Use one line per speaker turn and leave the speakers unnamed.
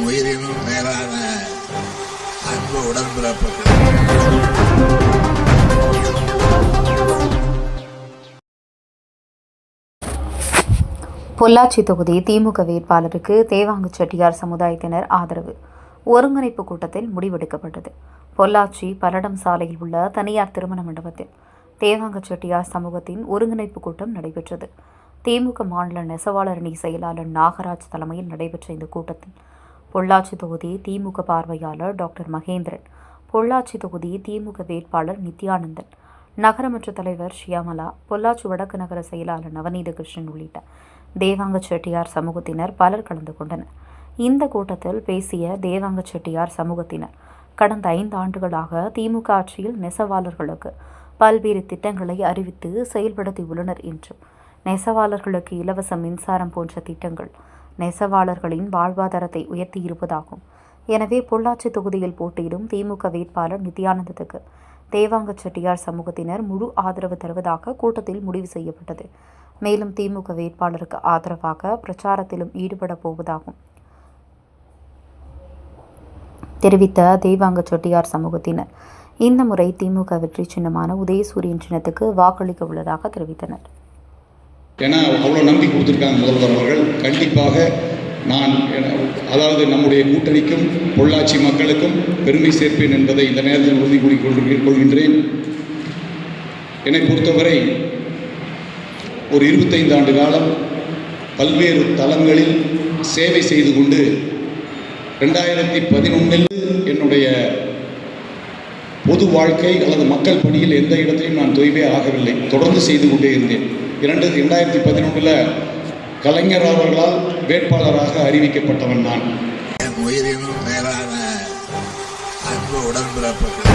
உயிரினும் மேலான அன்பு உடன்பிறப்புகள்.
பொள்ளாச்சி தொகுதி திமுக வேட்பாளருக்கு தேவாங்கு செட்டியார் சமுதாயத்தினர் ஆதரவு. ஒருங்கிணைப்பு கூட்டத்தில் முடிவெடுக்கப்பட்டது. பொள்ளாச்சி பல்லடம் சாலையில் உள்ள தனியார் திருமண மண்டபத்தில் தேவாங்கு செட்டியார் சமூகத்தின் ஒருங்கிணைப்பு கூட்டம் நடைபெற்றது. திமுக மாநில நெசவாளர் அணி செயலாளர் நாகராஜ் தலைமையில் நடைபெற்ற இந்த கூட்டத்தில் பொள்ளாச்சி தொகுதி திமுக பார்வையாளர் டாக்டர் மகேந்திரன், பொள்ளாச்சி தொகுதி திமுக வேட்பாளர் நித்யானந்தன், நகரமன்ற தலைவர் ஷியாமலா, பொள்ளாச்சி வடக்கு நகர செயலாளர் நவநீத கிருஷ்ணன் உள்ளிட்ட தேவாங்க செட்டியார் சமூகத்தினர் பலர் கலந்து கொண்டனர். இந்த கூட்டத்தில் பேசிய தேவாங்க செட்டியார் சமூகத்தினர் கடந்த 5 ஆண்டுகளாக திமுக ஆட்சியில் நெசவாளர்களுக்கு பல்வேறு திட்டங்களை அறிவித்து செயல்படுத்தி உள்ளனர் என்றும், நெசவாளர்களுக்கு இலவச மின்சாரம் போன்ற திட்டங்கள் நெசவாளர்களின் வாழ்வாதாரத்தை உயர்த்தியிருப்பதாகும். எனவே பொள்ளாச்சி தொகுதியில் போட்டியிடும் திமுக வேட்பாளர் நித்யானந்தத்துக்கு தேவாங்க செட்டியார் சமூகத்தினர் முழு ஆதரவு தருவதாக கூட்டத்தில் முடிவு செய்யப்பட்டது. மேலும் திமுக வேட்பாளருக்கு ஆதரவாக பிரச்சாரத்திலும் ஈடுபட போவதாகவும் தெரிவித்த தேவாங்க செட்டியார் சமூகத்தினர் இந்த முறை திமுக வெற்றி சின்னமான உதயசூரியன் சின்னத்துக்கு வாக்களிக்க உள்ளதாக தெரிவித்தனர்.
ஏன்னா அவ்வளோ நம்பி கொடுத்துருக்காங்க முதல்வர் அவர்கள். கண்டிப்பாக நான் அதாவது நம்முடைய கூட்டணிக்கும் பொள்ளாச்சி மக்களுக்கும் பெருமை சேர்ப்பேன் என்பதை இந்த நேரத்தில் உறுதி கூறிக்கொள்கின்றேன். என்னை பொறுத்தவரை ஒரு 25 ஆண்டு காலம் பல்வேறு தளங்களில் சேவை செய்து கொண்டு 2011 என்னுடைய பொது வாழ்க்கை அல்லது மக்கள் பணியில் எந்த இடத்திலையும் நான் தொய்வே ஆகவில்லை, தொடர்ந்து செய்து கொண்டே இருந்தேன். 2011 கலைஞர் அவர்களால் வேட்பாளராக அறிவிக்கப்பட்டவன் நான்.
உயிரினும் மேலான அன்பு உடன்பிறப்புகள்.